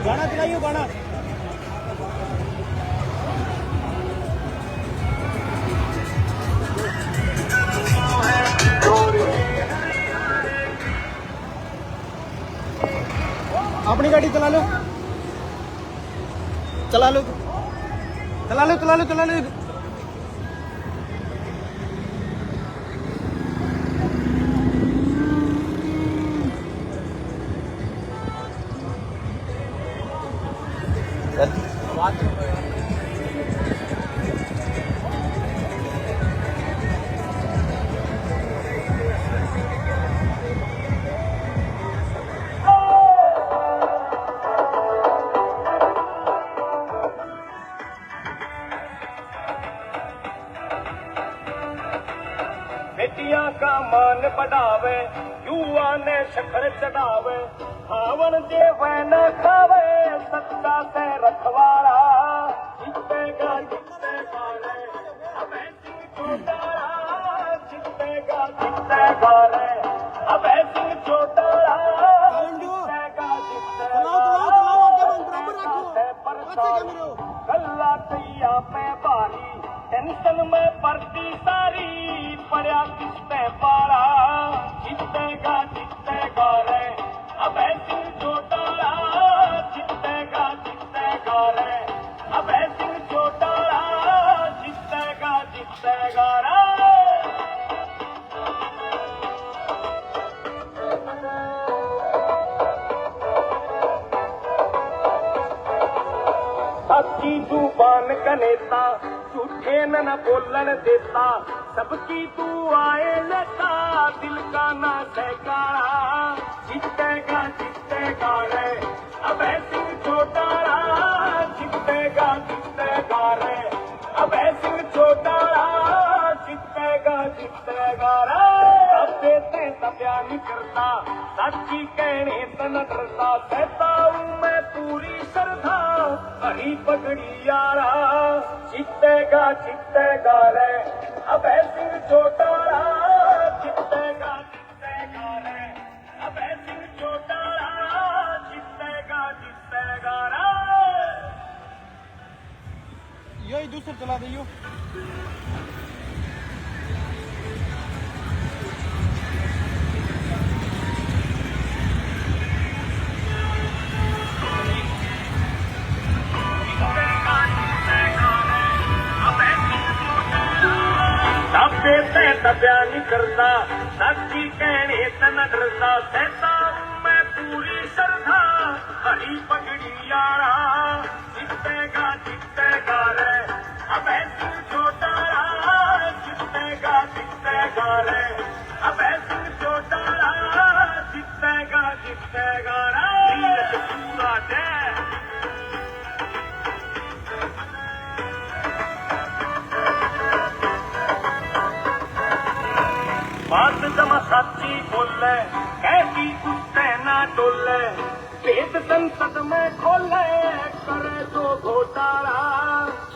गाना चलाइयो गाना। अपनी गाड़ी चला लो चला लो चला लो चला लो चला लो। बेटियां का मान बढ़ावे, युवा ने शक्कर चढ़ावे, हावन जे वैन खावे, सच्चा से रखवारा, जीतेगा जीतेगा रे, अबे सिंह चौटाला, जीतेगा जीतेगा रे, अबे सिंह चौटाला, जीतेगा जीतेगा रे, गल्ला तैया पे बारी, टेंशन में पड़ती सारी, पड़ा किसने पारा, जीतेगा जीतेगा रे, अबे सिंह चौटाला, जीतेगा जीतेगा रे, अबे सिंह चौटाला, जीतेगा जीतेगा रे। सच्ची जुबान का नेता, झूठे न बोलन देता, सबकी दुआएं लेता, दिल का ना ठिकाना, जीतेगा जीतेगा रे, अबे सिंह चौटाला, जीतेगा जीतेगा रे, अबे सिंह चौटाला, जीतेगा जीतेगा रे। अब देते दबिया नहीं करता, सच्ची कहने से न डरता, कहता हूँ मैं पूरी श्रद्धा, हरी पगड़ी यारा, जीतेगा जीतेगा रे, अबे सिंह चौटाला, जीतेगा जीतेगा रे, अबे सिंह चौटाला, जीतेगा जीतेगा रे। यही दूसरा चला दियो। दबिया नहीं करता, सच्ची कहने से न डरता, कहता हूँ मैं पूरी श्रद्धा, हरी पगड़ी यारा, जीतेगा जीतेगा रे, अबे सिंह चौटाला, जीतेगा जीतेगा रे, अबे सिंह चौटाला, जीतेगा जीतेगा रे। पूरा दे बात जमा सच्ची बोले, कैसी कुत्ते ना डोले, भेद संसद में खोले, करे तो घोटाला,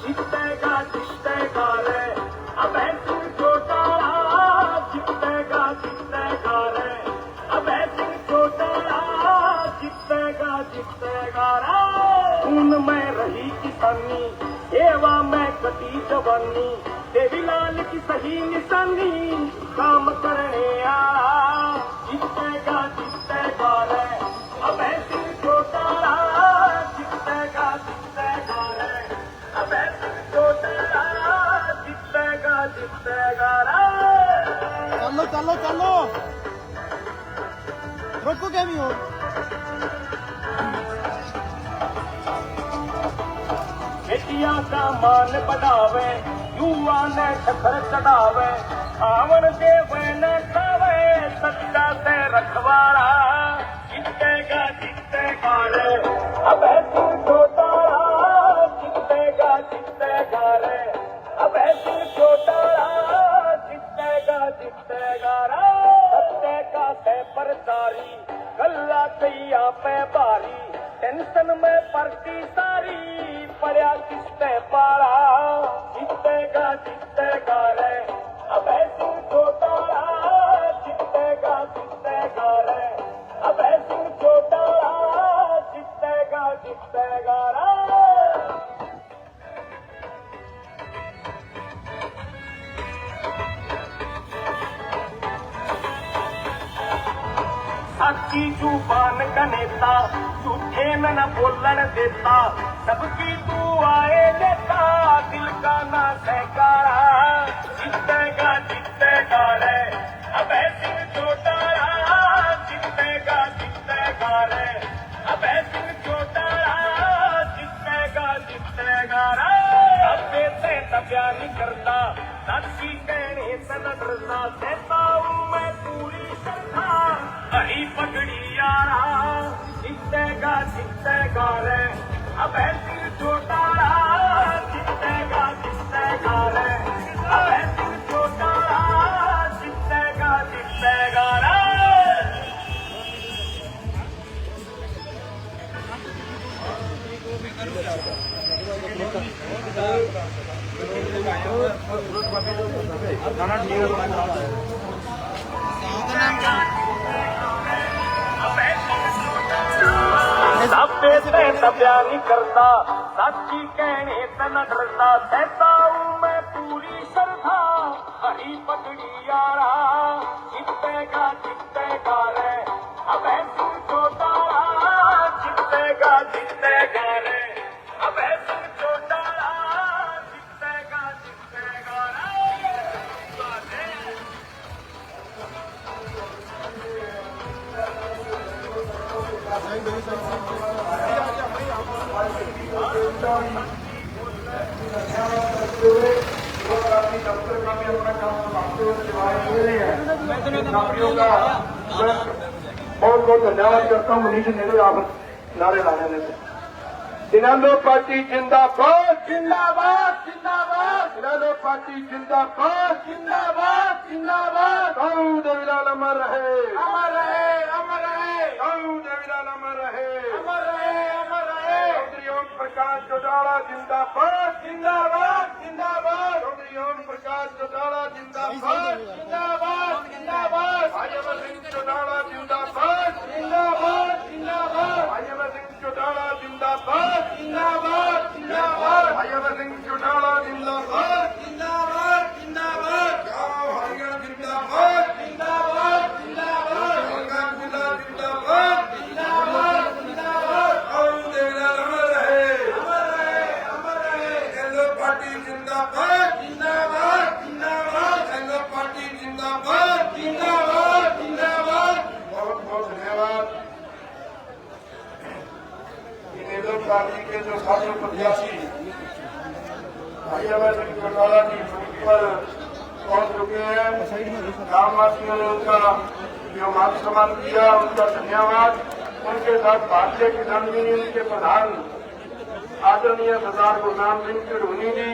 जीतेगा जीतेगा रे, अबे सिंह चौटाला, जीतेगा जीतेगा रे, अबे सिंह चौटाला, जीतेगा जीतेगा रे। खून में रही किसानी, सेवा में कटी जवानी, देवीलाल की सही निशानी, काम करने आया जीतेगा जीतेगा रे, अब सिर चौटाला जीतेगा जीतेगा रे, अब सिर चौटाला जीतेगा जीतेगा रे। चलो चलो चलो, रोको क्या भी हो। बेटिया का मान बढ़ावे, युवा ने शखर चढ़ावे, खावन देवे न खावे, सच्चा से रखवारा जीतेगा जीतेगा रे, अब सिर चौटाला जीतेगा जीतेगा रे, अब सिर चौटाला जीतेगा जीतेगा रे। सत्य का से परचारी, गल्ला कैया पे बारी, टेंशन में पड़ती सारी, पड़ा किसने पारा जीतेगा जीतेगा रे, अब सिर चौटाला जीतेगा जीतेगा रे, अब सिर चौटाला जीतेगा जीतेगा रे। साची जुबान का नेता, झूठे न बोलन देता, सबकी दुआएं लेता, दिल का ना सहकारा जीतेगा जीतेगा रे, अब सिर चौटाला जीतेगा जीतेगा रे, अब सिर चौटाला जीतेगा जीतेगा रे। अब से तब्या नहीं करता, साची कहने से न डरता, देता हूँ मैं पूरी श्रद्धा, हरी पगड़ी यारा जीतेगा जीतेगा रे, अब सिर चौटाला जीतेगा जीतेगा रे, अब सिर चौटाला जीतेगा जीतेगा रे। सबे से तब्या नहीं करता, साची कहने से न डरता, सहता हूँ मैं पूरी श्रद्धा, हरी पगड़ी यारा जीतेगा जीतेगा रे, अब सिर चौटाला जीतेगा जीतेगा रे, अब सिर चौटाला जीतेगा जीतेगा रे। बहुत बहुत धन्यवाद करता हूँ मनीष ने आप नारे लाने में। इनालो पार्टी जिंदाबाद जिंदाबाद जिंदाबाद, इनालो पार्टी जिंदाबाद जिंदाबाद जिंदाबाद। दाऊद अविलाल अमर रहे अमर रहे अमर रहे, दाऊद अविलाल अमर रहे अमर रहे अमर रहे। चौधरी ओम प्रकाश चौटाला जिंदाबाद जिंदाबाद जिंदाबाद, चौधरी ओम प्रकाश चौटाला जिंदाबाद जिंदाबाद जिंदाबाद। भाई अमर सिंह चौटाला जिंदाबाद जिंदाबाद जिंदाबाद, भाई अमर सिंह चौटाला जिंदाबाद जिंदाबाद जिंदाबाद, भाई अमर सिंह चौटाला जिंदाबाद जिंदाबाद जिंदाबाद। गाँव हरियाणा जिंदाबाद जिंदाबाद जिंदाबाद, जिंदाबाद जिंदाबाद जिंदाबाद जिंदाबाद। दाऊद अविलाल अमर रहे अमर रहे अमर रहे। येलो पार्टी जिंदाबाद जिंदाबाद जिंदाबाद, येलो पार्टी जिंदाबाद जिंदाबाद जिंदाबाद। बहुत बहुत धन्यवाद। येलो पार्टी के जो साथी प्रत्याशी भाई अमर सिंह चौटाला जी पर पहुंच चुके हैं, ग्रामवासियों ने उनका जो मान सम्मान किया उनका धन्यवाद। उनके साथ भारतीय किसान यूनियन के प्रधान आदरणीय सरदार गुरनाम सिंह ढूनी जी,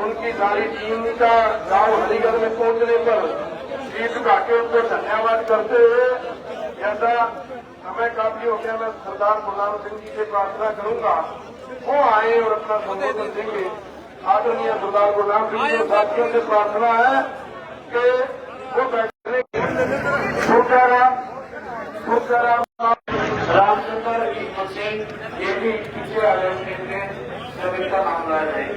उनकी सारी टीम का गांव हरिगढ़ में पहुंचने पर जीत घाटे उनको धन्यवाद करते हुए, जैसा समय काफी हो गया मैं सरदार गुरनाम सिंह जी से प्रार्थना करूंगा वो आए और अपना संबोधन देंगे। आदरणीय सरदार गुरनाम सिंह जी साथियों से प्रार्थना है कि वो बैठने रामचंद्र सिंह ये भी पीछे आ रहे थे, सभी का नाम ला रहे हैं।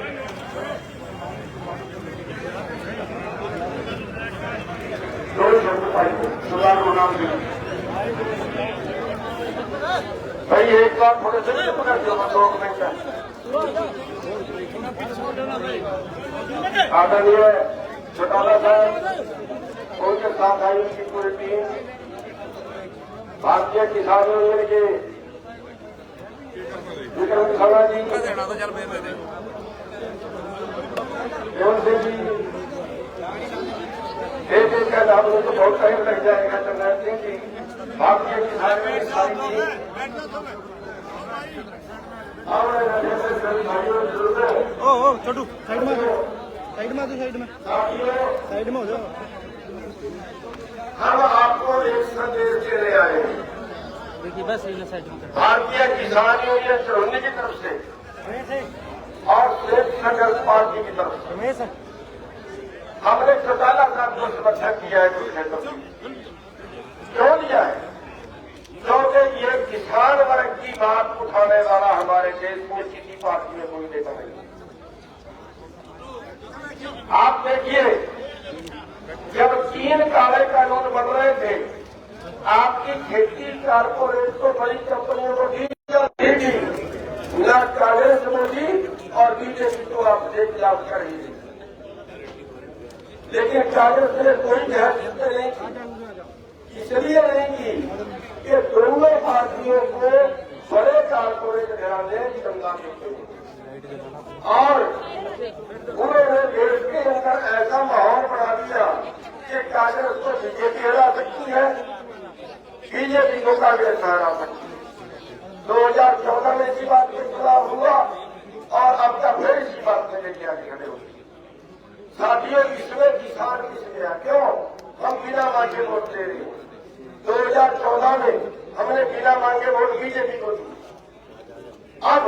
दो शब्द सुधार को नाम दिया भाई, एक बार थोड़े से पकड़ दो 2 मिनट आदरणीय चौटाला साहब, उनके साथ आई उनकी पूरी टीम, भारतीय किसान यूनियन के विक्रम खन्ना जी, देवन सिंह जी, एक का नाम तो बहुत टाइम लग जाएगा, चंद्रनाथ सिंह जी, भारतीय किसान यूनियन सारी टीम ओ छोटू साइड में आ जाओ, साइड में हो जाओ। हम आपको एक संदेश देने आए हैं देखिए बस साइड में भारतीय किसान यूनियन चुरौनी की तरफ से और श्वेत नगर पार्टी की तरफ से। हमने चौटाला साहब को समर्थन किया है कुछ क्षेत्रों में। क्यों दिया है? क्योंकि ये किसान वर्ग की बात उठाने वाला हमारे देश में किसी पार्टी में कोई नेता नहीं। आप देखिए, जब 3 काले कानून बन रहे थे, आपकी खेती कारपोरेट को बड़ी कंपनियों को दी जाती, न कांग्रेस मोदी और बीजेपी को आप देख लाभ कर ही नहीं। लेकिन कांग्रेस ने कोई ध्यान नहीं, इसलिए नहीं की कि दोनों पार्टियों को बड़े कारपोरेट ध्यान दें गंगा के, और उन्होंने देश के अंदर ऐसा माहौल बना दिया कि कांग्रेस को बीजेपी हरा सकती है, बीजेपी को कांग्रेस हरा सकती है। 2014 में इसी बात के खिलाफ हुआ और अब तक फिर इसी बात में लेके आगे खड़े हो। साथियों, इसमें किसान किस गया? क्यों हम बिना मांगे वोट दे रहे हैं? 2014 में हमने बिना मांगे वोट बीजेपी को दी, अब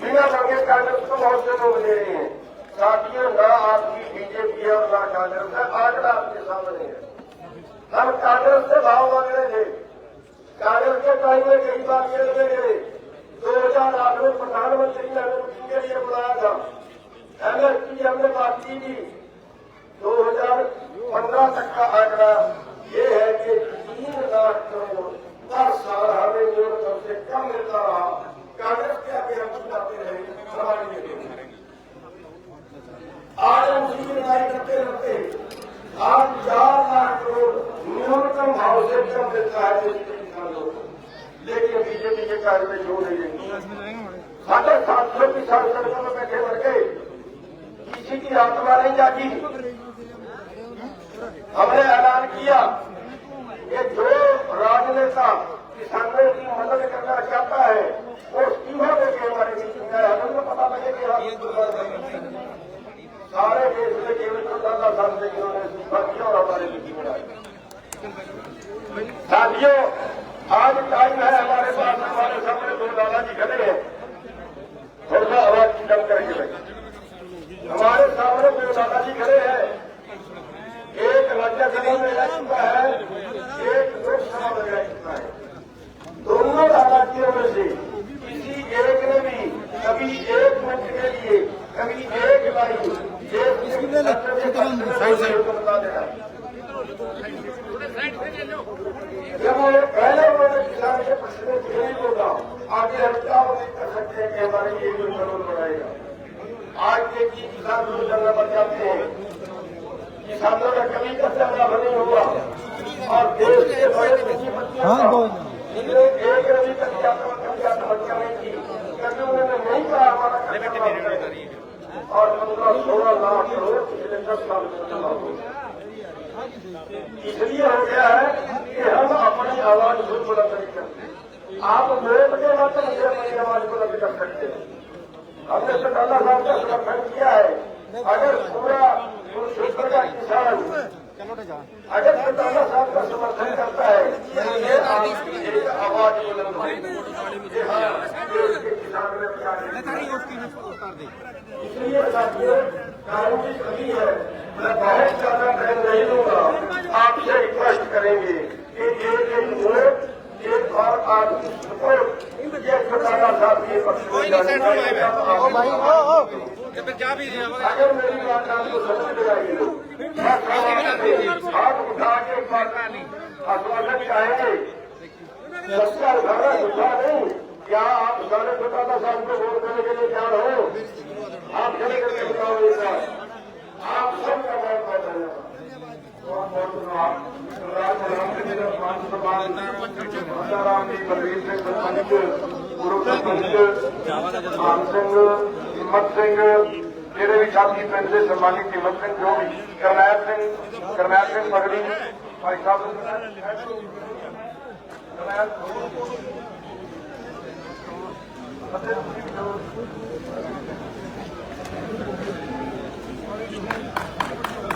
बिना मांगे कांग्रेस को बहुत से लोग दे रहे हैं। साथियों, न आपकी बीजेपी और न कांग्रेस है, आंकड़ा आपके सामने है। हम कांग्रेस से भाव मांग रहे थे, कांग्रेस के टाइम में कई बार ये गए। 2008 में प्रधानमंत्री ने हमें मीटिंग के लिए बुलाया था, एमएसपी हमने बात की थी। 2015 तक का आंकड़ा ये है कि 3 लाख करोड़ हर साल हमें न्यूनतम से कम मिलता रहा। कांग्रेस के आगे हम जाते रहे, हमारे लिए आज हम लड़ाई करते रहते, आज 4 लाख करोड़ न्यूनतम भाव से कम मिलता है किसानों को, लेकिन बीजेपी के कार्य में जो नहीं देंगे। 750 किसान सड़कों में बैठे मर गए, किसी की आत्मा नहीं जागी। हमने ऐलान किया कि जो राजनेता किसानों की मदद करना चाहता है वो इस्तीफा देके हमारे बीच में आए। हमें पता लगे कि सारे देश में केवल चौटाला साहब से इन्होंने इस्तीफा दिया और हमारे बीच में आए। साथियों, आज टाइम है हमारे पास, हमारे सामने 2 दादाजी खड़े हैं, थोड़ा सा आवाज कम करेंगे भाई। हमारे सामने 2 दादाजी खड़े हैं, एक राज्यसभा में रह चुका है, एक लोकसभा में रह चुका है। दोनों दादाजियों में से किसी एक ने भी कभी 1 मिनट के लिए, कभी 1 लाइन बता देना। जब वो पहले उन्होंने किसान के प्रश्न में नहीं बोला, आगे हम क्या उम्मीद कर सकते हैं कि हमारे लिए कोई कानून बनाएगा? आज देखिए, किसान लोग जंगल पर जाते हैं, किसानों का कभी कच्चा लाभ नहीं हुआ और देश के बड़े पूंजीपतियों जिन्हें एक रवि तक आत्महत्या नहीं की, कभी उन्होंने नहीं कहा हमारा कच्चा लाभ है। और 15-16 लाख करोड़ पिछले 10 साल में जमा हो, इसलिए हो गया है कि हम अपनी आवाज खुद बुलंद नहीं करते। आप वोट के माध्यम से अपनी आवाज बुलंद कर सकते हैं। हमने चौटाला साहब का समर्थन किया है। अगर पूरा कुरुक्षेत्र का किसान अगर चौटाला साहब का समर्थन करता है तो ये आपकी एक आवाज बुलंद होगी। इसलिए साथियों, कानूनी कमी है, मैं बहुत ज्यादा टाइम नहीं लूंगा। आपसे रिक्वेस्ट करेंगे कि एक वोट एक और आपकी सपोर्ट ये खटाना साहब ये पक्ष में जाने अगर मेरी बात आपको समझ में आएगी हाथ उठा के आश्वासन चाहेंगे सच्चा उठाना झूठा नहीं। क्या आप सारे खटाना साहब को वोट देने के लिए तैयार हो? आप खड़े करके बताओ एक बार। आप सबका बहुत बहुत धन्यवाद। राम जी बलवीर सिंह सरपंच पूर्व सरपंच मान सिंह हिम्मत सिंह जेडे भी साथी पिंड से सम्मानित हिम्मत सिंह जो भी करनैल सिंह पगड़ी भाई साहब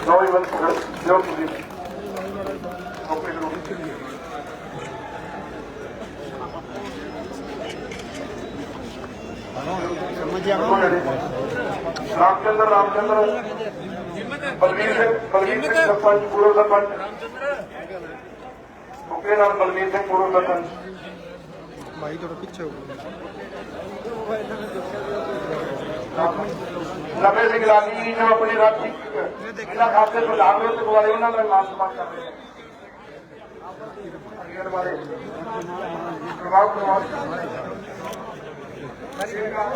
नौजवान जो रामचंद्र बलवीर सिंह सरपंच पूर्व सरपंच मुकेलाल बलवीर सिंह पूर्व सरपंच भाई थोड़ा पीछे हो नवे सिंह लाली जी जो अपनी राशि बिना खाते प्रधानमंत्री से वाले उन्होंने मान सम्मान कर रहे हैं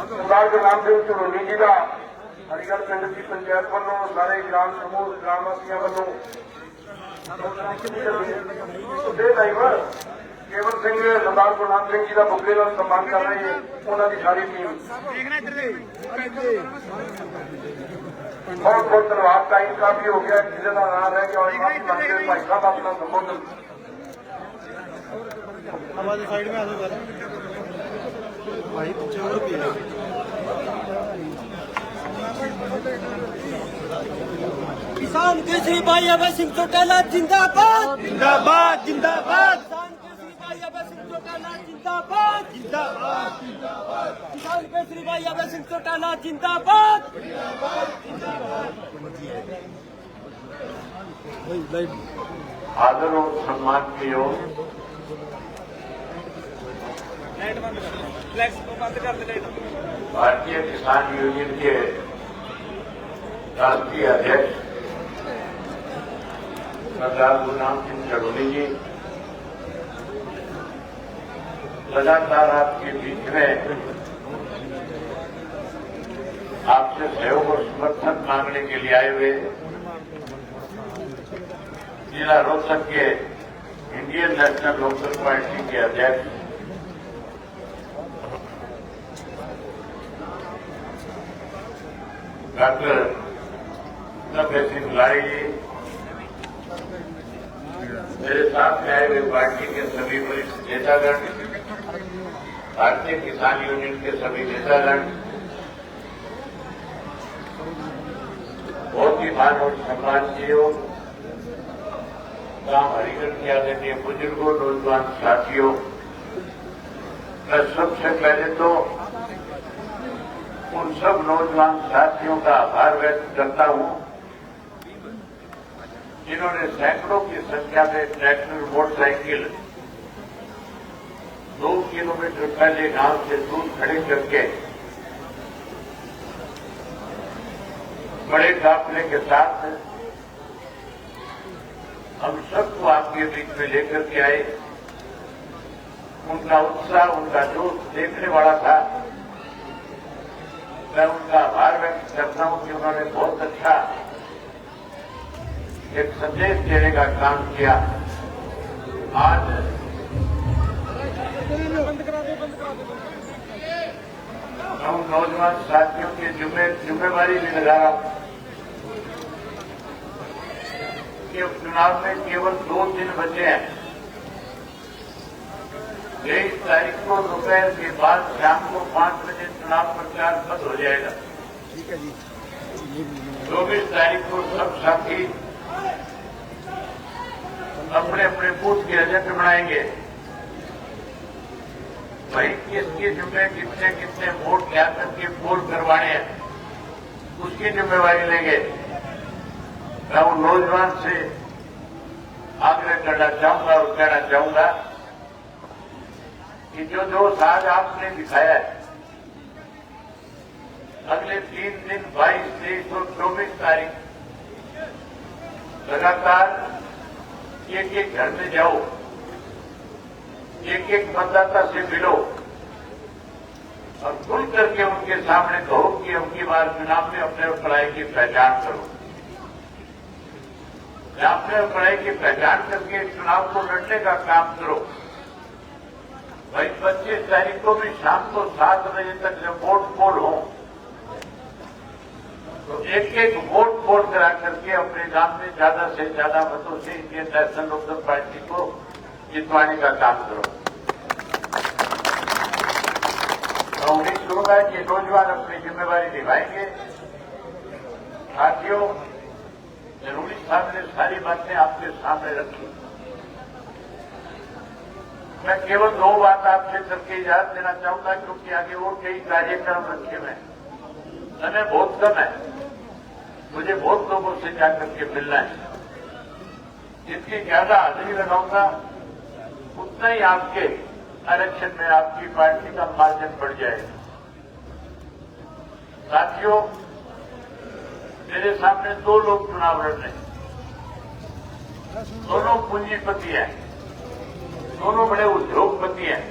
सरदार गुरनाम सिंह चरोनी जी का हरिगढ़ पिंड की पंचायत वालों सारे ग्राम समूह ग्राम वासियों वालों केवल सिंह सरदार गुरनाम सिंह जी का बुके का सम्मान कर रही है उन्होंने सारी टीम बहुत बहुत धन्यवाद। टाइम काफी हो गया जिसे का नाम है कि भाई साहब अपना संबोधन हमारे साइड में आ जाओ भाई पीछे हो रही किसान केसरी भाई अभय सिंह चौटाला जिंदाबाद जिंदाबाद जिंदाबाद किसान केसरी भाई अभय सिंह चौटाला जिंदाबाद जिंदाबाद किसान केसरी भाई अभय सिंह चौटाला जिंदाबाद आदर और सम्मान की ओर भारतीय किसान यूनियन के राष्ट्रीय अध्यक्ष सरदार गुरनाम सिंह चरोनी जी लगातार आपके बीच में आपसे सहयोग और समर्थन मांगने के लिए आए हुए जिला रोहतक के इंडियन नेशनल लोकदल पार्टी के अध्यक्ष डॉक्टर नवे सिंह लाड़ी जी, मेरे साथ में आए हुए पार्टी के सभी वरिष्ठ नेतागण, भारतीय किसान यूनियन के सभी नेतागण, बहुत ही मान और सम्मान जियो, गांव हरिगढ़ के आदरणीय बुजुर्गों, नौजवान साथियों, मैं सबसे पहले तो उन सब नौजवान साथियों का आभार व्यक्त करता हूं जिन्होंने सैकड़ों की संख्या में ट्रैक्टर मोटरसाइकिल 2 किलोमीटर पहले गांव से दूर खड़े करके बड़े काफिले के साथ हम सबको आपके बीच में लेकर के आए। उनका उत्साह, उनका जोश देखने वाला था। मैं उनका आभार व्यक्त करता हूं कि उन्होंने बहुत अच्छा एक संदेश देने का काम किया। आज मैं उन नौजवान साथियों की जिम्मेवारी भी लगा रहा हूं कि उपचुनाव में केवल 2 दिन बचे हैं। 23 तारीख को दोपहर के बाद शाम को 5 बजे चुनाव प्रचार बंद हो जाएगा। ठीक है जी। 24 तारीख को सब साथी अपने अपने बूथ के एजेंट बनाएंगे। भाई किसकी जिम्मे कितने कितने वोट क्या करके पोल करवाने हैं, उसकी जिम्मेवारी लेंगे। मैं उन नौजवान से आग्रह करना चाहूंगा और कहना चाहूंगा कि जो जोश आज आपने दिखाया है, अगले 3 दिन 22, 23 और 24 तारीख लगातार एक एक घर में जाओ, एक एक मतदाता से मिलो और खुल करके उनके सामने कहो कि अब की बार चुनाव में अपने पढ़ाई की पहचान करो। अपने पढ़ाई की पहचान करके चुनाव को लड़ने का काम करो। भाई 25 तारीख को भी शाम को 7 बजे तक जब वोट पोल हो तो एक एक वोट पोल करा करके अपने गांव में ज्यादा से ज्यादा मतों से इंडियन नेशनल लोकदल पार्टी को जितवाने का काम करो। मैं उम्मीद करूंगा कि नौजवान अपनी जिम्मेवारी निभाएंगे। साथियों, जरूरी साहब ने सारी बातें आपके सामने रखी। मैं केवल 2 बात आपसे करके याद देना चाहूंगा, क्योंकि आगे और कई कार्यक्रम रखे हुए हैं, समय बहुत कम है, मुझे बहुत लोगों से जाकर के मिलना है। जितनी ज्यादा हाजिरी लगाऊंगा उतना ही आपके इलेक्शन में आपकी पार्टी का मार्जिन बढ़ जाएगा। साथियों, मेरे सामने 2 लोग चुनाव लड़ रहे हैं, दोनों पूंजीपति हैं, दोनों बड़े उद्योगपति हैं।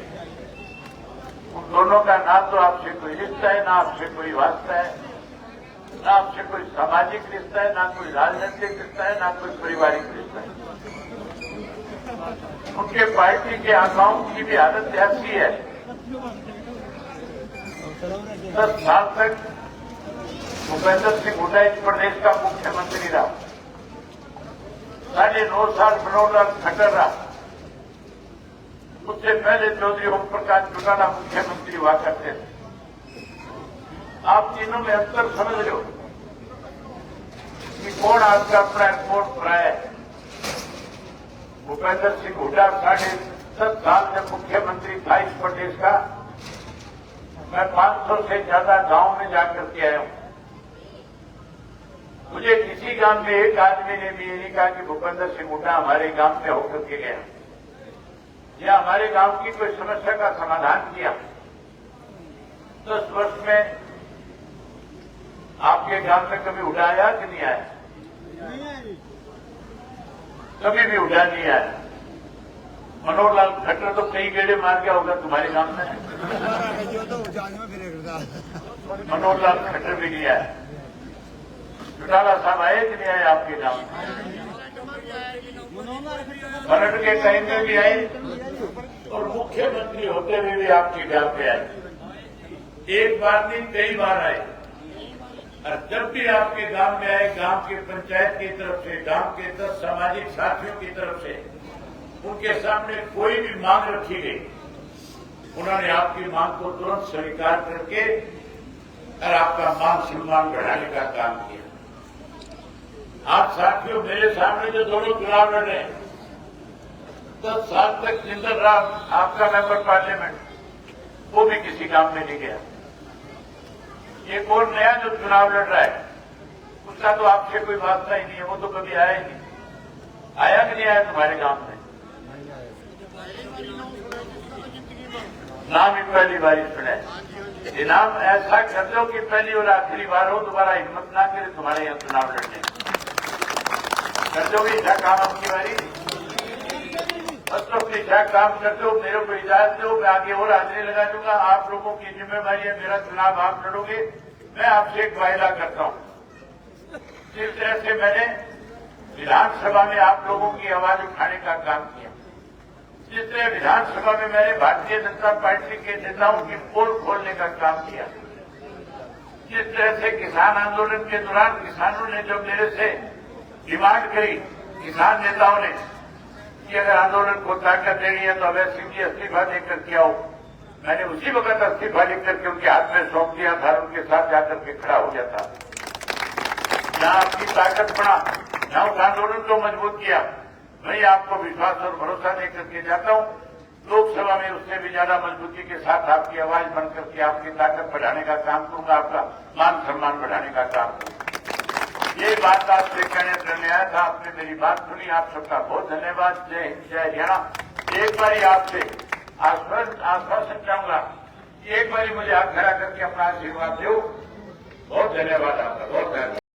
उन दोनों का ना तो आपसे कोई रिश्ता है, ना आपसे कोई वास्ता है, ना आपसे कोई सामाजिक रिश्ता है, ना कोई राजनीतिक रिश्ता है, ना कोई पारिवारिक रिश्ता है। उनके पार्टी के आकाओं की भी हालत ऐसी है, 10 साल तक भूपेंद्र सिंह हुड्डा इस प्रदेश का मुख्यमंत्री रहा, 9.5 साल मनोहर खट्टर रहा, उससे पहले चौधरी ओम प्रकाश चौटाला मुख्यमंत्री हुआ करते थे। आप तीनों में अंतर समझ लो कि कौन आपका अपना है, कौन पराया है। भूपेंद्र सिंह हुड्डा 10.5 साल जब मुख्यमंत्री था इस प्रदेश का, मैं 500 से ज्यादा गांव में जाकर के आया हूं। मुझे किसी गांव में एक आदमी ने भी ये नहीं कहा कि भूपेंद्र सिंह हुड्डा हमारे गांव में होकर के गया या हमारे गांव की कोई समस्या का समाधान किया। 10 वर्ष में आपके गांव में कभी हुड्डा आया कि नहीं आया? कभी भी हुड्डा नहीं आया। मनोहर लाल खट्टर तो कई गेड़े मार गया होगा तुम्हारे गांव में, मनोहर लाल खट्टर भी नहीं आया। चौटाला साहब आए कि नहीं आए आपके गांव में? बनट के टाइम में भी आए और मुख्यमंत्री होते हुए भी आपके गांव पे आए। एक बार नहीं, कई बार आए। और जब भी आपके गांव में आए, गांव की पंचायत की तरफ से, गांव के 10 सामाजिक साथियों की तरफ से उनके सामने कोई भी मांग रखी गई, उन्होंने आपकी मांग को तुरंत स्वीकार करके और आपका मान सम्मान बढ़ाने का काम किया। आप साथियों, मेरे सामने जो दोनों चुनाव लड़ रहे हैं, 10 साल तक जिंदर राम आपका मेंबर पार्लियामेंट, वो भी किसी काम में नहीं गया। एक और नया जो चुनाव लड़ रहा है, उसका तो आपसे कोई वास्ता ही नहीं है, वो तो कभी आया ही नहीं। आया कि नहीं आया तुम्हारे गांव में? नाम ही पहली बार सुना है। इनाम ऐसा कर दो कि पहली और आखिरी बार हो, दोबारा हिम्मत ना करे तुम्हारे यहां चुनाव लड़ने। कर दो भी अच्छा काम आपकी बारी, बस तो अपनी अच्छा काम कर दो, मेरे को इजाजत दो, मैं आगे और हाजिरी लगा दूंगा। आप लोगों की जिम्मेवारी है, मेरा चुनाव आप लड़ोगे। मैं आपसे एक वायदा करता हूं, जिस तरह से मैंने विधानसभा में आप लोगों की आवाज उठाने का काम किया, जिस तरह विधानसभा में मैंने भारतीय जनता पार्टी के नेताओं की पोल खोलने का काम किया, जिस तरह से किसान आंदोलन के दौरान किसानों ने जब मेरे से डिमांड करी, किसान नेताओं ने, कि अगर आंदोलन को ताकत देनी है तो अवैध सिंह जी इस्तीफा देकर के आओ, मैंने उसी वक्त इस्तीफा लिख करके उनके हाथ में सौंप दिया था, उनके साथ जाकर के खड़ा हो जाता। जहां आपकी ताकत बढ़ा, जहां उस आंदोलन को मजबूत किया, मैं आपको विश्वास और भरोसा देकर के जाता हूं, लोकसभा में उससे भी ज्यादा मजबूती के साथ आपकी आवाज बनकर के आपकी ताकत बढ़ाने का काम करूंगा, आपका मान सम्मान बढ़ाने का काम करूंगा। ये बात आपसे कहने करने आया था, आपने मेरी बात सुनी, आप सबका बहुत धन्यवाद। जय हिंद, जय हरियाणा। एक बार आपसे आश्वासन चाहूंगा कि एक बार मुझे हाथ खड़ा करके अपना आशीर्वाद दो। बहुत धन्यवाद आपका, बहुत धन्यवाद।